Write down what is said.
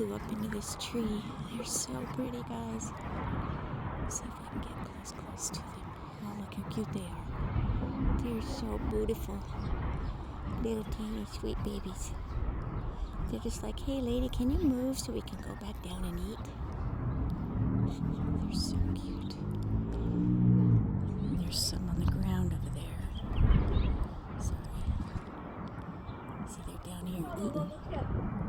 flew up into this tree. They're so pretty, guys. See if I can get close to them. Oh, look how cute they are. They're so beautiful. Little teeny sweet babies. They're just like, hey lady, can you move so we can go back down and eat? They're so cute. There's some on the ground over there. Sorry. See, they're down here eating.